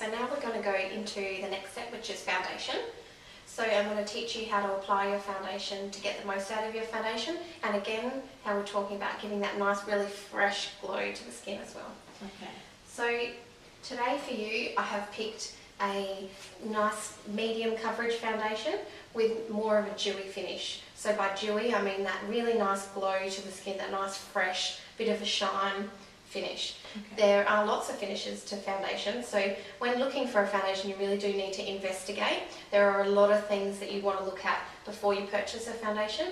so now we're going to go into the next step, which is foundation. So I'm going to teach you how to apply your foundation to get the most out of your foundation, and again, how we're talking about giving that nice, really fresh glow to the skin as well. Okay. So today for you, I have picked a nice medium coverage foundation with more of a dewy finish. So by dewy, I mean that really nice glow to the skin, that nice fresh bit of a shine finish. Okay. There are lots of finishes to foundation, so when looking for a foundation you really do need to investigate. There are a lot of things that you want to look at before you purchase a foundation,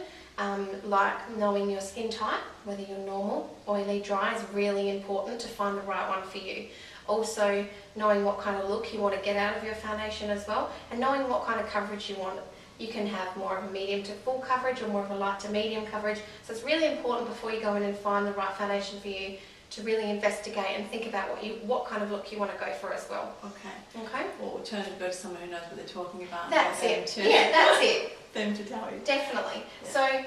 like knowing your skin type, whether you're normal, oily, dry is really important to find the right one for you. Also knowing what kind of look you want to get out of your foundation as well, and knowing what kind of coverage you want. You can have more of a medium to full coverage or more of a light to medium coverage, so it's really important before you go in and find the right foundation for you to really investigate and think about what kind of look you want to go for as well. Okay. Okay. Or alternatively, go to someone who knows what they're talking about. That's it. Yeah, that's it. Them to tell you. Definitely. Yeah. So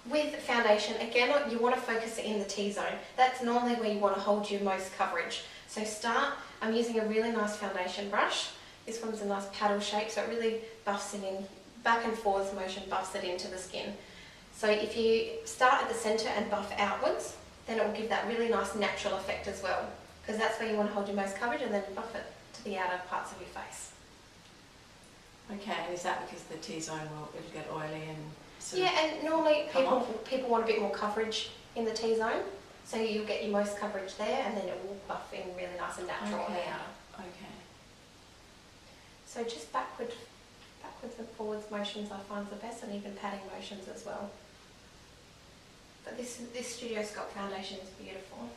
with foundation, again, you want to focus it in the T-zone. That's normally where you want to hold your most coverage. So I'm using a really nice foundation brush. This one's a nice paddle shape, so it really buffs it in, back and forwards motion buffs it into the skin. So if you start at the centre and buff outwards, then it will give that really nice natural effect as well, because that's where you want to hold your most coverage, and then buff it to the outer parts of your face. Okay, and is that because the T-zone it'll get oily and yeah, and normally people want a bit more coverage in the T-zone, so you'll get your most coverage there, and then it will buff in really nice and natural on the outer. Okay. So just backwards and forwards motions I find the best, and even patting motions as well. But this Studio Sculpt foundation is beautiful.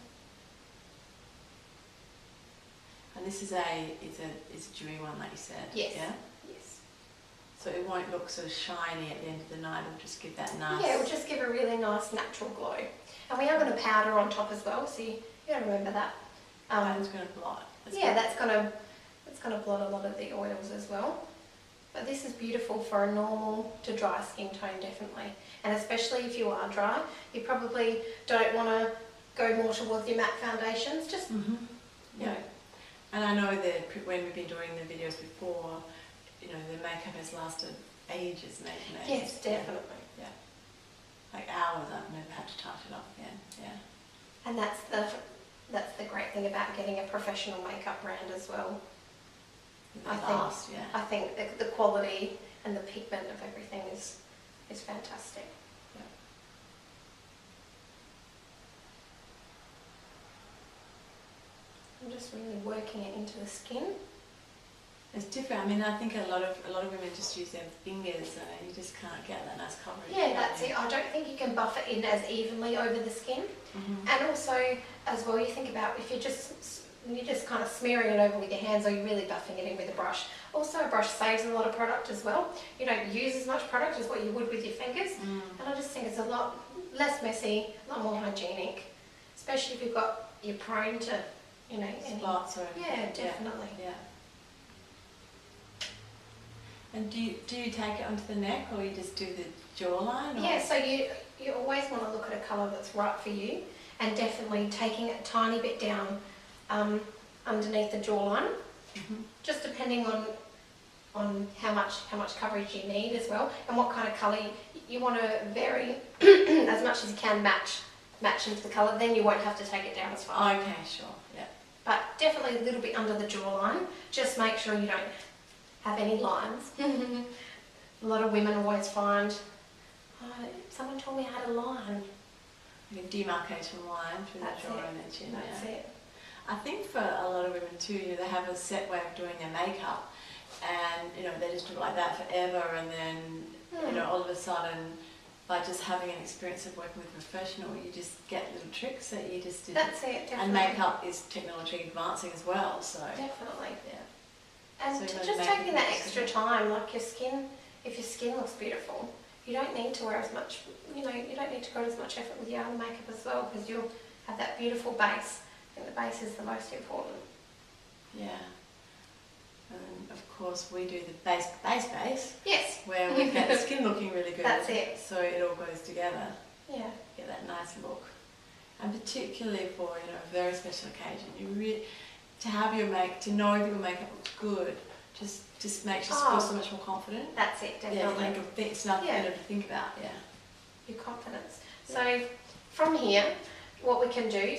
And this is it's a dewy one, like you said. Yes. Yeah? Yes. So it won't look so shiny at the end of the night, it'll just give that nice... Yeah, it will just give a really nice natural glow. And we are going to powder on top as well, so you got to remember that. It's going to blot. That's going to blot a lot of the oils as well. But this is beautiful for a normal to dry skin tone, definitely. And especially if you are dry, you probably don't want to go more towards your matte foundations. Just, yeah. And I know that when we've been doing the videos before, the makeup has lasted ages making it. Yes, definitely. Yeah. Like hours, I've never had to touch it up again. Yeah. And that's the great thing about getting a professional makeup brand as well. I think the quality and the pigment of everything is fantastic. Yeah. I'm just really working it into the skin. It's different. I mean, I think a lot of women just use their fingers, and you just can't get that nice coverage. Yeah, that's it. I don't think you can buff it in as evenly over the skin. And also, as well, you think about if you're just kind of smearing it over with your hands, or you're really buffing it in with a brush. Also, a brush saves a lot of product as well. You don't use as much product as what you would with your fingers. And I just think it's a lot less messy, a lot more hygienic, especially if you're prone to, spots or yeah, definitely. Yeah. And do you take it onto the neck, or you just do the jawline? Or? Yeah, so you always want to look at a colour that's right for you, and definitely taking it a tiny bit down underneath the jawline, just depending on how much coverage you need as well, and what kind of colour you want to vary as much as you can match into the colour. Then you won't have to take it down as far. Okay, sure, yeah. But definitely a little bit under the jawline. Just make sure you don't have any lines. A lot of women always find, someone told me I had a line. A demarcation line through the jaw and the chin. That's it. I think for a lot of women too, they have a set way of doing their makeup, and they just do it like that forever, and then all of a sudden, by just having an experience of working with a professional, you just get little tricks that you just didn't. That's it, definitely. And makeup is technology advancing as well, so. Definitely. Yeah. And so just taking that extra time, like your skin, if your skin looks beautiful, you don't need to wear as much, you don't need to go to as much effort with your other makeup as well, because you'll have that beautiful base. I think the base is the most important. Yeah. And of course we do the base. Yes. Where we get the skin looking really good. That's it. So it all goes together. Yeah. Get that nice look. And particularly for a very special occasion, to have to know that your makeup looks good, just makes you feel so much more confident. That's it, definitely. Yeah, it's nothing better to think about. Yeah. Your confidence. So from here, what we can do,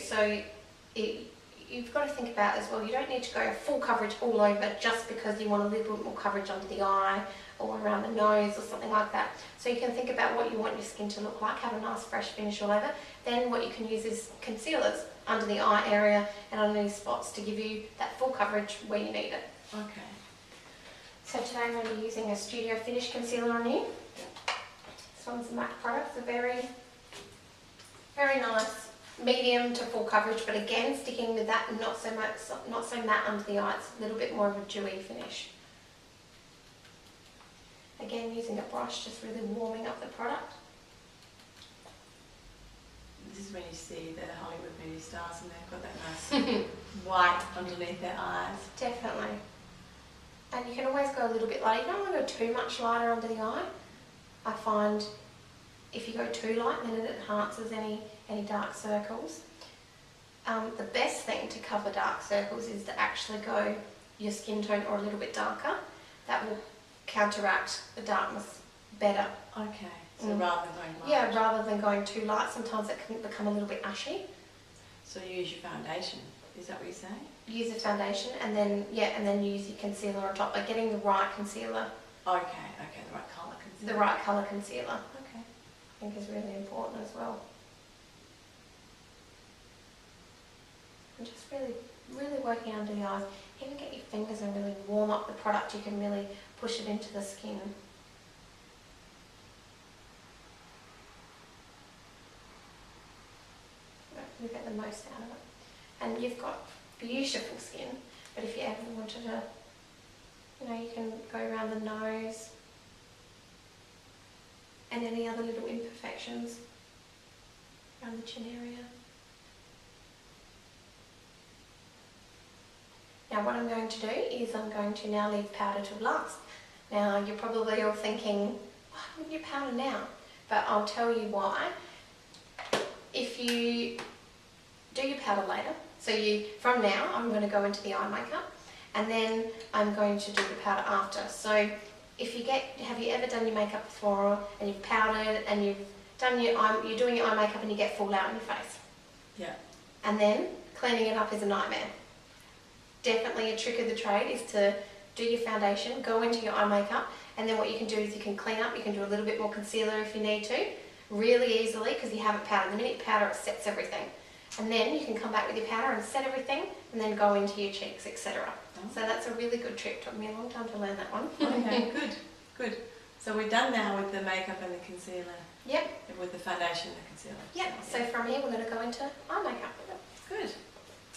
you've got to think about as well, you don't need to go full coverage all over just because you want a little bit more coverage under the eye or around the nose or something like that. So you can think about what you want your skin to look like, have a nice fresh finish all over. Then what you can use is concealers under the eye area and underneath spots to give you that full coverage where you need it. Okay. So today I'm going to be using a Studio Finish concealer on you. This one's a MAC product, a very, very nice medium to full coverage, but again sticking with that not so matte under the eye. It's a little bit more of a dewy finish. Again, using a brush, just really warming up the product. This is when you see the Hollywood movie stars and they've got that nice white underneath their eyes. Definitely. And you can always go a little bit lighter. You don't want to go too much lighter under the eye. I find if you go too light, then it enhances any dark circles. The best thing to cover dark circles is to actually go your skin tone or a little bit darker. That will counteract the darkness better. Okay, so rather than going light. Yeah, rather than going too light, sometimes it can become a little bit ashy. So you use your foundation, is that what you're saying? Use the foundation and then use your concealer on top, like getting the right concealer. Okay, the right colour concealer. The right colour concealer. Okay. I think is really important as well. And just really working under the eyes. Even get your fingers and really warm up the product. You can really push it into the skin. You get the most out of it. And you've got beautiful skin, but if you ever wanted to, you can go around the nose and any other little imperfections around the chin area. Now what I'm going to do is I'm going to now leave powder till last. Now you're probably all thinking, why wouldn't you powder now? But I'll tell you why. If you do your powder later, from now I'm going to go into the eye makeup and then I'm going to do the powder after. So if have you ever done your makeup before and you've powdered and you're doing your eye makeup and you get fallout in your face? Yeah. And then cleaning it up is a nightmare. Definitely a trick of the trade is to do your foundation, go into your eye makeup, and then what you can do is you can clean up, you can do a little bit more concealer if you need to, really easily because you haven't powdered. The minute you powder, it sets everything. And then you can come back with your powder and set everything, and then go into your cheeks, etc. Oh. So that's a really good trick. Took me a long time to learn that one. Okay, good. So we're done now with the makeup and the concealer. Yep. With the foundation and the concealer. Yep. So from here we're going to go into eye makeup. Good.